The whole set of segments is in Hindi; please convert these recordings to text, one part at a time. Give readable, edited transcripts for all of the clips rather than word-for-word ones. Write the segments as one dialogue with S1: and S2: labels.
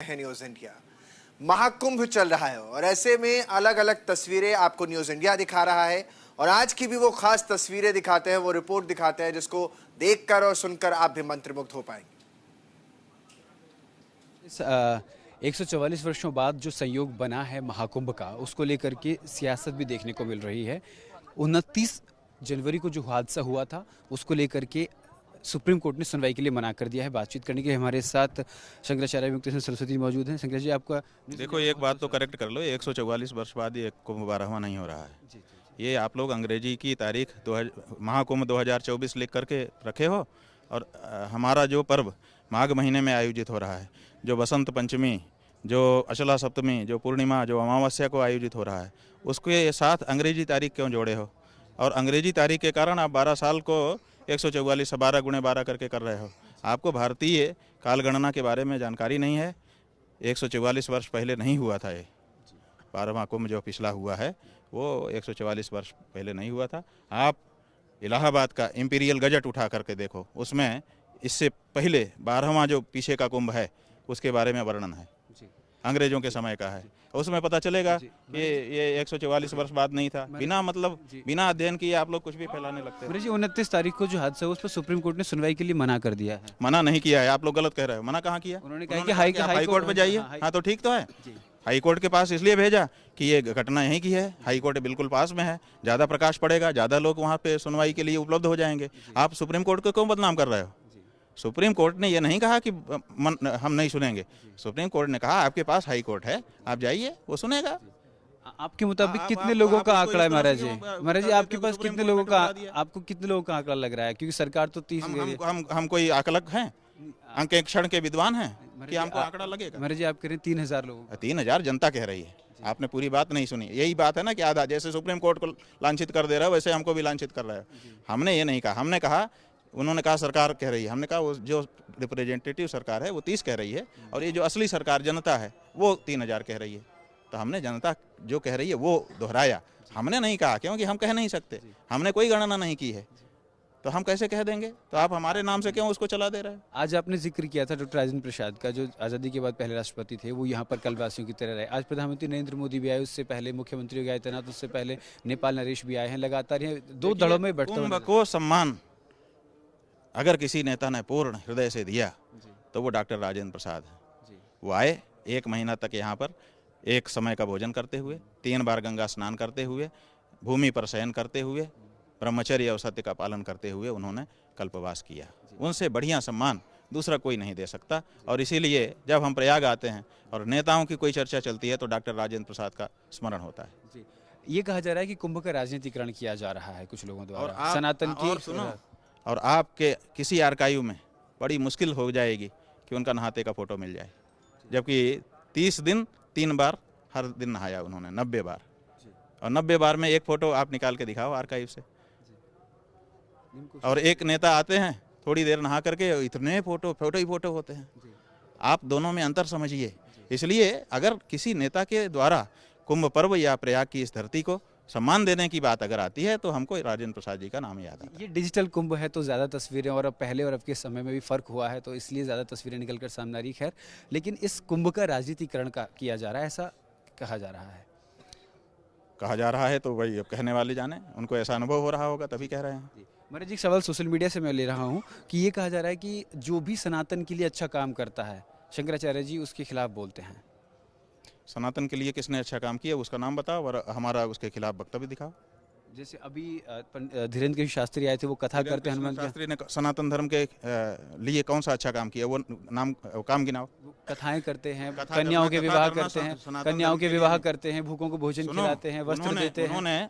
S1: है न्यूज इंडिया। महाकुंभ चल रहा है और ऐसे में अलग अलग तस्वीरें आपको न्यूज इंडिया दिखा रहा है और आज की भी वो खास तस्वीरें दिखाते हैं, वो रिपोर्ट दिखाते हैं जिसको देखकर और सुनकर आप भी मंत्रमुग्ध हो पाएंगे।
S2: 144 वर्षों बाद जो संयोग बना है महाकुंभ का, उसको लेकर के सियासत भी देखने को मिल रही है। 29 जनवरी को जो हादसा हुआ था उसको लेकर के सुप्रीम कोर्ट ने सुनवाई के लिए मना कर दिया है। बातचीत करने के लिए हमारे साथ शंकराचार्य मुक्तेश्वर सरस्वती मौजूद हैं। शंकर जी, आपका
S3: देखो, एक बात तो करेक्ट कर लो, 144 वर्ष बाद ये कुंभ 12वां नहीं हो रहा है। ये आप लोग अंग्रेजी की तारीख महाकुंभ 2024 लिख करके रखे हो और हमारा जो पर्व माघ महीने में आयोजित हो रहा है, जो बसंत पंचमी, जो अचला सप्तमी, जो पूर्णिमा, जो अमावस्या को आयोजित हो रहा है, उसके साथ अंग्रेजी तारीख क्यों जोड़े हो? और अंग्रेजी तारीख के कारण आप 12 साल को 144 12 गुणे 12 करके कर रहे हो। आपको भारतीय कालगणना के बारे में जानकारी नहीं है। 144 वर्ष पहले नहीं हुआ था ये 12वां कुंभ जो पिछला हुआ है वो 144 वर्ष पहले नहीं हुआ था। आप इलाहाबाद का इंपीरियल गजट उठा करके देखो, उसमें इससे पहले 12वां जो पीछे का कुंभ है उसके बारे में वर्णन है, अंग्रेजों के समय का है। उसमें पता चलेगा ये 144 वर्ष बाद नहीं था। बिना अध्ययन किए आप लोग कुछ भी फैलाने लगते हैं।
S2: जी, 29 तारीख को जो हादसा उस पर सुप्रीम कोर्ट ने सुनवाई के लिए मना कर दिया है।
S3: मना नहीं किया है, आप लोग गलत कह रहे हो। मना कहाँ किया?
S2: उन्होंने कहा कि हाई
S3: कोर्ट पे जाइए। हाँ, तो ठीक तो है। हाई कोर्ट के पास इसलिए भेजा कि ये घटना यहीं की है, हाई कोर्ट बिल्कुल पास में है, ज़्यादा प्रकाश पड़ेगा, ज़्यादा लोग वहाँ पे सुनवाई के लिए उपलब्ध हो जाएंगे। आप सुप्रीम कोर्ट को क्यों बदनाम कर रहे हो? सुप्रीम कोर्ट ने ये नहीं कहा कि हम नहीं सुनेंगे। सुप्रीम कोर्ट ने कहा आपके पास हाई कोर्ट है, आप जाइए, वो सुनेगा।
S2: आपके मुताबिक कितने लोगों का आंकड़ा है महाराज जी? महाराज जी, आपके पास कितने लोगों का, आपको कितने लोगों का आंकड़ा लग रहा है? क्योंकि सरकार तो 30
S3: हम कोई आकलक हैं, अंकेक्षण के विद्वान हैं कि हमको आंकड़ा लगेगा?
S2: महाराज जी, आप कह रहे हैं 3000 लोग।
S3: 3000 जनता कह रही है, आपने पूरी बात नहीं सुनी। यही बात है ना कि आधा, जैसे सुप्रीम कोर्ट को लांछित कर दे रहा है वैसे हमको भी लांछित कर रहा है। हमने ये नहीं कहा, हमने कहा, उन्होंने कहा सरकार कह रही है, हमने कहा वो जो रिप्रेजेंटेटिव सरकार है वो 30 कह रही है और ये जो असली सरकार जनता है वो 3000 कह रही है। तो हमने जनता जो कह रही है वो दोहराया, हमने नहीं कहा, क्योंकि हम कह नहीं सकते, हमने कोई गणना नहीं की है, तो हम कैसे कह देंगे? तो आप हमारे नाम से क्यों उसको चला दे रहे हैं?
S2: आज आपने जिक्र किया था डॉक्टर राजेंद्र प्रसाद का, जो आज़ादी के बाद पहले राष्ट्रपति थे, वो यहाँ पर कलवासियों की तरह रहे। आज प्रधानमंत्री नरेंद्र मोदी भी आए, उससे पहले मुख्यमंत्री गए तैनात, उससे पहले नेपाल नरेश भी आए हैं। लगातार ये 2 दड़ों में बढ़ते
S3: कुंभ को सम्मान अगर किसी नेता ने पूर्ण हृदय से दिया तो वो डॉक्टर राजेंद्र प्रसाद है। वो आए 1 महीना तक यहाँ पर एक समय का भोजन करते हुए, 3 बार गंगा स्नान करते हुए, भूमि पर शयन करते हुए, ब्रह्मचर्य और सत्य का पालन करते हुए उन्होंने कल्पवास किया। उनसे बढ़िया सम्मान दूसरा कोई नहीं दे सकता। और इसीलिए जब हम प्रयाग आते हैं और नेताओं की कोई चर्चा चलती है तो डॉक्टर राजेंद्र प्रसाद का स्मरण होता है।
S2: ये कहा जा रहा है कि कुंभ का राजनीतिकरण किया जा रहा है कुछ लोगों द्वारा, सनातन की।
S3: और आपके किसी आर्काइव में बड़ी मुश्किल हो जाएगी कि उनका नहाते का फोटो मिल जाए, जबकि 30 दिन 3 बार हर दिन नहाया उन्होंने, 90 बार। और 90 बार में एक फोटो आप निकाल के दिखाओ आर्काइव से। और एक नेता आते हैं थोड़ी देर नहा करके, इतने फोटो ही फोटो होते हैं। आप दोनों में अंतर समझिए। इसलिए अगर किसी नेता के द्वारा कुंभ पर्व या प्रयाग की इस धरती को सम्मान देने की बात अगर आती है तो हमको राजेंद्र प्रसाद जी का नाम याद आता है।
S2: ये डिजिटल कुंभ है तो ज़्यादा तस्वीरें, और अब पहले और अब के समय में भी फ़र्क हुआ है, तो इसलिए ज़्यादा तस्वीरें निकलकर सामने आ रही। खैर, लेकिन इस कुंभ का राजनीतिकरण का किया जा रहा है, ऐसा कहा जा रहा है।
S3: तो वही अब कहने वाले जाने, उनको ऐसा अनुभव हो रहा होगा तभी कह रहे हैं।
S2: महाराज जी, एक सवाल सोशल मीडिया से मैं ले रहा हूँ कि ये कहा जा रहा है कि जो भी सनातन के लिए अच्छा काम करता है, शंकराचार्य जी उसके खिलाफ बोलते हैं।
S3: सनातन के लिए किसने अच्छा काम किया उसका नाम बताओ और हमारा उसके खिलाफ वक्तव्य दिखाओ।
S2: जैसे अभी धीरेन्द्र के शास्त्री आए थे, वो कथा करते हैं हनुमान
S3: शास्त्री ने सनातन धर्म के लिए कौन सा अच्छा काम किया, वो काम गिनाओ।
S2: कथाएं करते हैं, कन्याओं के विवाह करते हैं, भूखों को भोजन खिलाते हैं, वस्त्र देते हैं।
S3: उन्होंने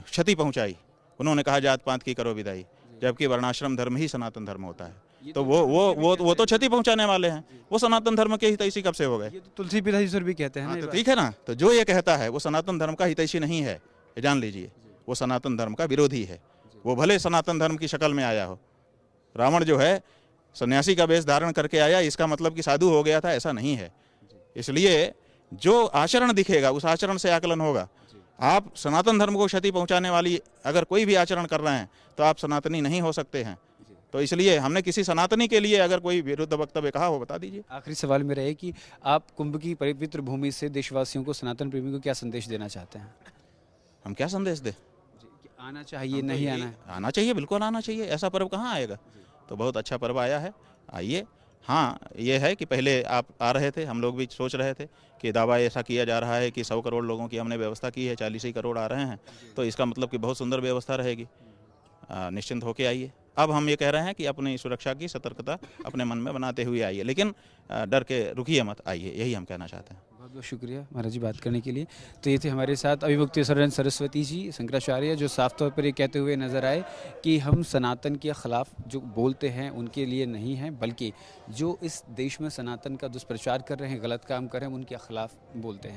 S3: क्षति पहुंचाई, उन्होंने कहा जात पात की करो विदाई, जबकि वर्णाश्रम धर्म ही सनातन धर्म होता है। तो वो तो क्षति पहुंचाने वाले हैं, वो सनातन धर्म के हितैषी कब से हो गए?
S2: तो तुलसी पिताजीश्वर भी कहते हैं।
S3: तो ठीक है ना, तो जो ये कहता है वो सनातन धर्म का हितैषी नहीं है, ये जान लीजिए। वो सनातन धर्म का विरोधी है। वो भले सनातन धर्म की शक्ल में आया हो, रावण जो है सन्यासी का वेश धारण करके आया, इसका मतलब कि साधु हो गया था, ऐसा नहीं है। इसलिए जो आचरण दिखेगा उस आचरण से आकलन होगा। आप सनातन धर्म को क्षति पहुंचाने वाली अगर कोई भी आचरण कर रहे हैं तो आप सनातनी नहीं हो सकते हैं। तो इसलिए हमने किसी सनातनी के लिए अगर कोई विरुद्ध वक्तव्य कहा हो बता दीजिए।
S2: आखिरी सवाल मेरा है कि आप कुंभ की पवित्र भूमि से देशवासियों को, सनातन प्रेमी को क्या संदेश देना चाहते हैं?
S3: हम क्या संदेश दें?
S2: कि आना चाहिए, नहीं आना है?
S3: आना चाहिए, बिल्कुल आना चाहिए। ऐसा पर्व कहाँ आएगा? तो बहुत अच्छा पर्व आया है, आइए। हाँ, ये है कि पहले आप आ रहे थे, हम लोग भी सोच रहे थे कि दावा ऐसा किया जा रहा है कि 100 करोड़ लोगों की हमने व्यवस्था की है, 40 ही करोड़ आ रहे हैं, तो इसका मतलब कि बहुत सुंदर व्यवस्था रहेगी। निश्चिंत होके आइए। अब हम ये कह रहे हैं कि अपनी सुरक्षा की सतर्कता अपने मन में बनाते हुए आइए, लेकिन डर के रुकिए मत, आइए, यही हम कहना चाहते हैं।
S2: बहुत बहुत शुक्रिया महाराज जी बात करने के लिए। तो ये थे हमारे साथ अभिमुक्तेश्वर सरस्वती जी शंकराचार्य, जो साफ तौर पर ये कहते हुए नजर आए कि हम सनातन के खिलाफ जो बोलते हैं उनके लिए नहीं हैं, बल्कि जो इस देश में सनातन का दुष्प्रचार कर रहे हैं, गलत काम कर रहे हैं, उनके खिलाफ बोलते हैं।